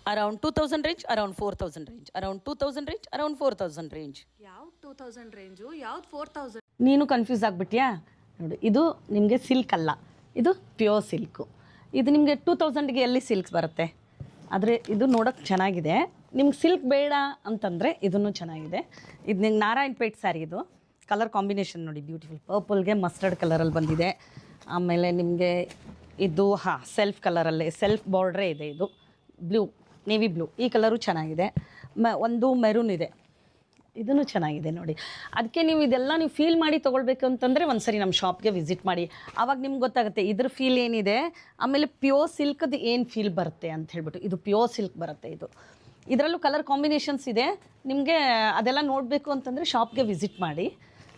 Around 2000 range, around 4000 range, around 2000 range, around 4000 range. ಯಾವ್ದು 2000 range, ಯಾವ್ದು 4000? ನೀನು ಕನ್ಫ್ಯೂಸ್ ಆಗಿಬಿಟ್ಯಾ? ನೋಡಿ, ಇದು ನಿಮಗೆ ಸಿಲ್ಕ್ ಅಲ್ಲ, ಇದು ಪ್ಯೂರ್ ಸಿಲ್ಕು. ಇದು ನಿಮಗೆ 2000ಗೆ ಎಲ್ಲಿ ಸಿಲ್ಕ್ಸ್ ಬರುತ್ತೆ? ಆದರೆ ಇದು ನೋಡೋಕ್ಕೆ ಚೆನ್ನಾಗಿದೆ. ನಿಮ್ಗೆ ಸಿಲ್ಕ್ ಬೇಡ ಅಂತಂದರೆ ಇದನ್ನು ಚೆನ್ನಾಗಿದೆ. ಇದು ನಿಮ್ಗೆ ನಾರಾಯಣಪೇಟ್ ಸ್ಯಾರಿ. ಇದು ಕಲರ್ ಕಾಂಬಿನೇಷನ್ ನೋಡಿ, ಬ್ಯೂಟಿಫುಲ್ ಪರ್ಪಲ್ಗೆ ಮಸ್ಟರ್ಡ್ ಕಲರಲ್ಲಿ ಬಂದಿದೆ. ಆಮೇಲೆ ನಿಮಗೆ ಇದು ಸೆಲ್ಫ್ ಕಲರಲ್ಲೇ ಸೆಲ್ಫ್ ಬಾರ್ಡ್ರೇ ಇದೆ. ಇದು ಬ್ಲೂ, ನೇವಿ ಬ್ಲೂ, ಈ ಕಲರು ಚೆನ್ನಾಗಿದೆ. ಒಂದು ಮೆರೂನ್ ಇದೆ, ಇದೂ ಚೆನ್ನಾಗಿದೆ ನೋಡಿ. ಅದಕ್ಕೆ ನೀವು ಇದೆಲ್ಲ ನೀವು ಫೀಲ್ ಮಾಡಿ ತೊಗೊಳ್ಬೇಕು ಅಂತಂದರೆ ಒಂದು ಸರಿ ನಮ್ಮ ಶಾಪ್ಗೆ ವಿಸಿಟ್ ಮಾಡಿ. ಆವಾಗ ನಿಮ್ಗೆ ಗೊತ್ತಾಗುತ್ತೆ ಇದ್ರ ಫೀಲ್ ಏನಿದೆ, ಆಮೇಲೆ ಪ್ಯೂರ್ ಸಿಲ್ಕ್ದು ಏನು ಫೀಲ್ ಬರುತ್ತೆ ಅಂತ ಹೇಳ್ಬಿಟ್ಟು. ಇದು ಪ್ಯೂರ್ ಸಿಲ್ಕ್ ಬರುತ್ತೆ. ಇದರಲ್ಲೂ ಕಲರ್ ಕಾಂಬಿನೇಷನ್ಸ್ ಇದೆ. ನಿಮಗೆ ಅದೆಲ್ಲ ನೋಡಬೇಕು ಅಂತಂದರೆ ಶಾಪ್ಗೆ ವಿಸಿಟ್ ಮಾಡಿ.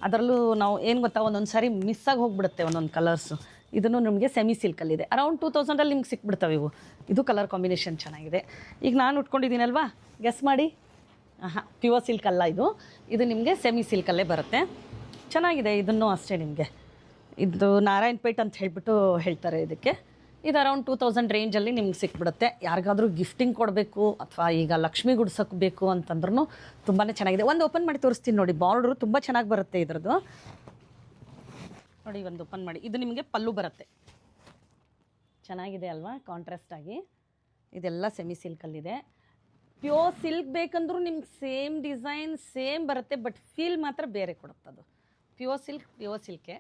ಅದರಲ್ಲೂ ನಾವು ಏನು ಗೊತ್ತಾ, ಒಂದೊಂದು ಸಾರಿ ಮಿಸ್ಸಾಗಿ ಹೋಗಿಬಿಡುತ್ತೆ ಒಂದೊಂದು ಕಲರ್ಸು. ಇದನ್ನು ನಿಮಗೆ ಸೆಮಿ ಸಿಲ್ಕಲ್ಲಿದೆ. ಅರೌಂಡ್ 2000ಅಲ್ಲಿ ನಿಮ್ಗೆ ಸಿಕ್ಬಿಡ್ತವೆ ಇವು. ಇದು ಕಲರ್ ಕಾಂಬಿನೇಷನ್ ಚೆನ್ನಾಗಿದೆ. ಈಗ ನಾನು ಉಟ್ಕೊಂಡಿದ್ದೀನಲ್ವಾ, ಗೆಸ್ ಮಾಡಿ. ಪ್ಯೂರ್ ಸಿಲ್ಕ್ ಅಲ್ಲ ಇದು. ಇದು ನಿಮಗೆ ಸೆಮಿ ಸಿಲ್ಕಲ್ಲೇ ಬರುತ್ತೆ. ಚೆನ್ನಾಗಿದೆ. ಇದನ್ನು ಅಷ್ಟೇ ನಿಮಗೆ ಇದು ನಾರಾಯಣಪೇಟ್ ಅಂತ ಹೇಳ್ಬಿಟ್ಟು ಹೇಳ್ತಾರೆ ಇದಕ್ಕೆ. ಇದು ಅರೌಂಡ್ 2000 ರೇಂಜಲ್ಲಿ ನಿಮ್ಗೆ ಸಿಕ್ಬಿಡುತ್ತೆ. ಯಾರಿಗಾದರೂ ಗಿಫ್ಟಿಂಗ್ ಕೊಡಬೇಕು ಅಥವಾ ಈಗ ಲಕ್ಷ್ಮಿ ಗುಡ್ಸೋಕ್ಕೆ ಬೇಕು ಅಂತಂದ್ರೂ ತುಂಬಾ ಚೆನ್ನಾಗಿದೆ. ಒಂದು ಓಪನ್ ಮಾಡಿ ತೋರಿಸ್ತೀನಿ ನೋಡಿ. ಬಾರ್ಡ್ರು ತುಂಬ ಚೆನ್ನಾಗಿ ಬರುತ್ತೆ ಇದ್ರದ್ದು ನೋಡಿ. ಒಂದು ಓಪನ್ ಮಾಡಿ, ಇದು ನಿಮಗೆ ಪಲ್ಲು ಬರುತ್ತೆ. ಚೆನ್ನಾಗಿದೆ ಅಲ್ವಾ, ಕಾಂಟ್ರಾಸ್ಟ್ ಆಗಿ. ಇದೆಲ್ಲ ಸೆಮಿ ಸಿಲ್ಕಲ್ಲಿದೆ. ಪ್ಯೂರ್ ಸಿಲ್ಕ್ ಬೇಕಂದ್ರೂ ನಿಮ್ಗೆ ಸೇಮ್ ಡಿಸೈನ್ ಸೇಮ್ ಬರುತ್ತೆ, ಬಟ್ ಫೀಲ್ ಮಾತ್ರ ಬೇರೆ ಕೊಡುತ್ತೆ. ಅದು ಪ್ಯೂರ್ ಸಿಲ್ಕೆ.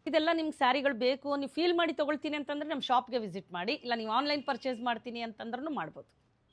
ಇದೆಲ್ಲ ನಿಮ್ಗೆ ಸ್ಯಾರಿಗಳು ಬೇಕು, ನೀವು ಫೀಲ್ ಮಾಡಿ ತೊಗೊಳ್ತೀನಿ ಅಂತಂದರೆ ನಮ್ಮ ಶಾಪ್ಗೆ ವಿಸಿಟ್ ಮಾಡಿ. ಇಲ್ಲ ನೀವು ಆನ್ಲೈನ್ ಪರ್ಚೇಸ್ ಮಾಡ್ತೀನಿ ಅಂತಂದ್ರೂ ಮಾಡ್ಬೋದು.